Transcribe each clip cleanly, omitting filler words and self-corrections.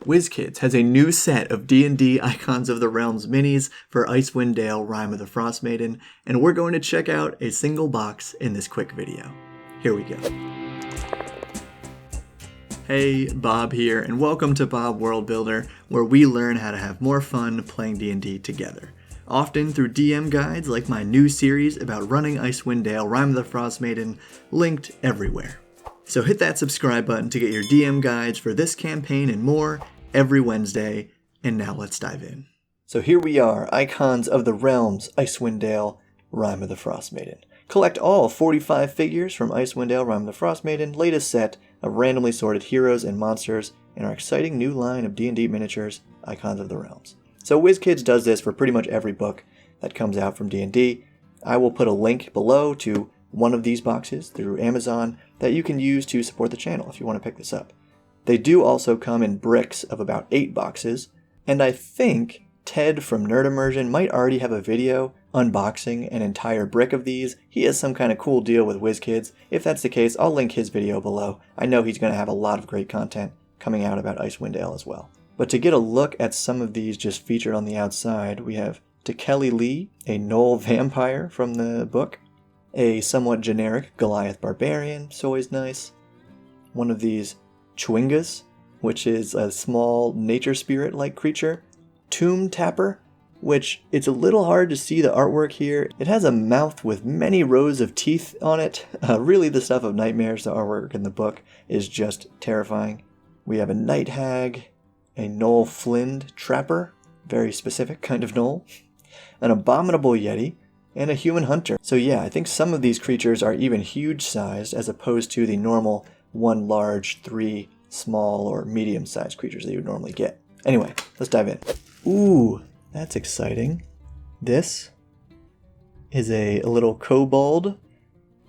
Wiz Kids has a new set of D&D Icons of the Realms minis for Icewind Dale Rime of the Frostmaiden, and we're going to check out a single box in this quick video. Here we go. Hey, Bob here, and welcome to Bob World Builder, where we learn how to have more fun playing D&D together. Often through DM guides like my new series about running Icewind Dale Rime of the Frostmaiden, linked everywhere. So hit that subscribe button to get your DM guides for this campaign and more every Wednesday, and now let's dive in. So here we are, Icons of the Realms, Icewind Dale, Rime of the Frostmaiden. Collect all 45 figures from Icewind Dale, Rime of the Frostmaiden, latest set of randomly sorted heroes and monsters in our exciting new line of D&D miniatures, Icons of the Realms. So Wiz Kids does this for pretty much every book that comes out from D&D. I will put a link below to one of these boxes through Amazon that you can use to support the channel if you want to pick this up. They do also come in bricks of about 8 boxes, and I think Ted from Nerd Immersion might already have a video unboxing an entire brick of these. He has some kind of cool deal with Wiz Kids. If that's the case, I'll link his video below. I know he's going to have a lot of great content coming out about Icewind Dale as well. But to get a look at some of these just featured on the outside, we have Kelly Lee, a Gnoll vampire from the book, a somewhat generic Goliath barbarian, it's always nice. One of these Chwingas, which is a small nature spirit-like creature. Tomb Tapper, which it's a little hard to see the artwork here. It has a mouth with many rows of teeth on it. Really the stuff of nightmares. The artwork in the book is just terrifying. We have a Night Hag, a Gnoll Flind Trapper, very specific kind of gnoll, an Abominable Yeti, and a Human Hunter. So yeah, I think some of these creatures are even huge sized as opposed to the normal 1 large, 3 small or medium sized creatures that you would normally get. Anyway, let's dive in. Ooh, that's exciting. This is a little kobold,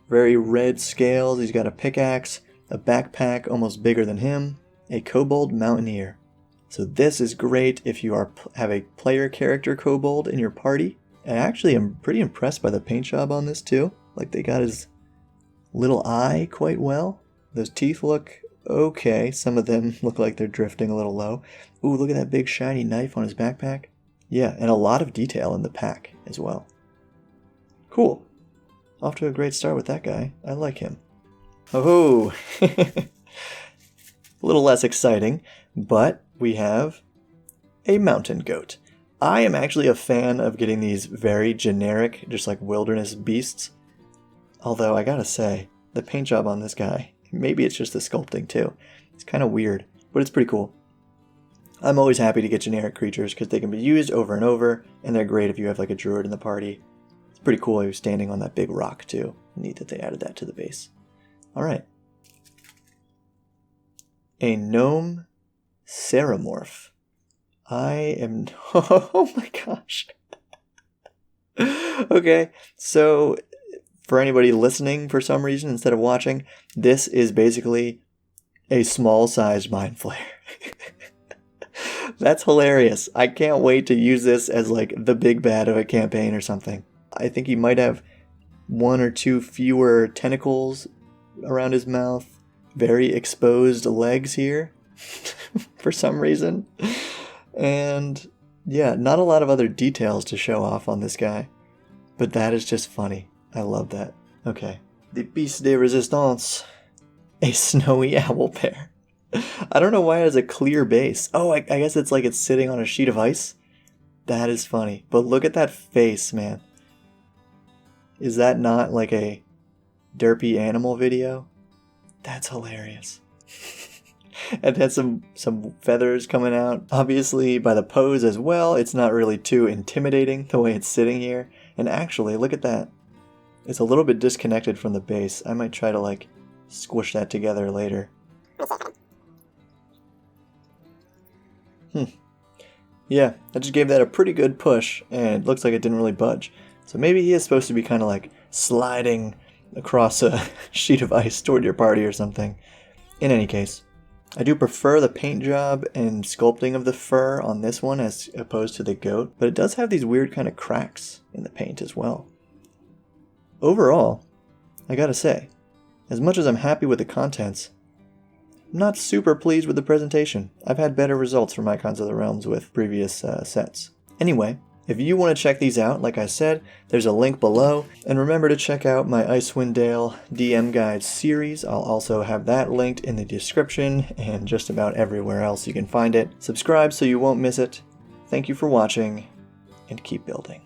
very red scales. He's got a pickaxe, a backpack almost bigger than him, a kobold mountaineer. So this is great if you have a player character kobold in your party. I actually am pretty impressed by the paint job on this too. Like they got his little eye quite well. Those teeth look okay. Some of them look like they're drifting a little low. Ooh, look at that big shiny knife on his backpack. Yeah, and a lot of detail in the pack as well. Cool. Off to a great start with that guy. I like him. Oh, a little less exciting, but we have a mountain goat. I am actually a fan of getting these very generic, just like wilderness beasts. Although I gotta say, the paint job on this guy, maybe it's just the sculpting too. It's kind of weird, but it's pretty cool. I'm always happy to get generic creatures because they can be used over and over, and they're great if you have like a druid in the party. It's pretty cool he was standing on that big rock too. Neat that they added that to the base. Alright. A gnome ceramorph. Oh my gosh. Okay, so for anybody listening for some reason instead of watching, this is basically a small-sized mind flayer. That's hilarious. I can't wait to use this as like the big bad of a campaign or something. I think he might have 1 or 2 fewer tentacles around his mouth. Very exposed legs here for some reason. And yeah, not a lot of other details to show off on this guy. But that is just funny. I love that. Okay. The Piece de Resistance. A snowy owlbear. I don't know why it has a clear base. Oh, I guess it's like it's sitting on a sheet of ice. That is funny. But look at that face, man. Is that not like a derpy animal video? That's hilarious. It has some feathers coming out. Obviously, by the pose as well, it's not really too intimidating the way it's sitting here. And actually, look at that. It's a little bit disconnected from the base. I might try to like squish that together later. Yeah, I just gave that a pretty good push, and it looks like it didn't really budge. So maybe he is supposed to be kind of like sliding across a sheet of ice toward your party or something. In any case, I do prefer the paint job and sculpting of the fur on this one as opposed to the goat, but it does have these weird kind of cracks in the paint as well. Overall, I gotta say, as much as I'm happy with the contents, I'm not super pleased with the presentation. I've had better results from Icons of the Realms with previous sets. Anyway, if you want to check these out, like I said, there's a link below. And remember to check out my Icewind Dale DM Guide series. I'll also have that linked in the description and just about everywhere else you can find it. Subscribe so you won't miss it. Thank you for watching, and keep building.